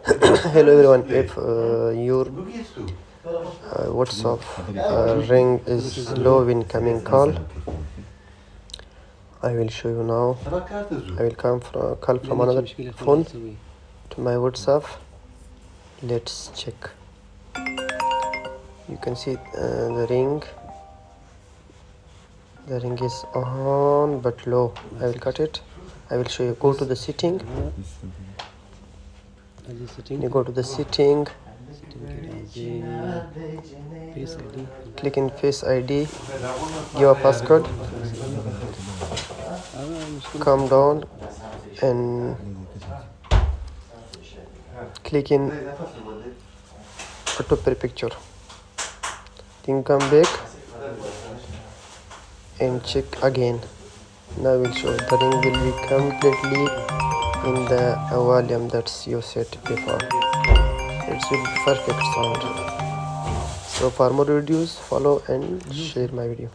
Hello everyone. If your WhatsApp ring is low incoming call, I will show you now. I will call from another phone to my WhatsApp. Let's check. You can see the ring. The ring is on but low. I will cut it. I will show you. Go to the setting. You go to the setting. Click in Face ID. Give a passcode. Come down and click in auto per picture. Then come back and check again. Now we'll show the ring will be completely in the volume that's you set before. It will be perfect sound. So for more videos, follow and share my video.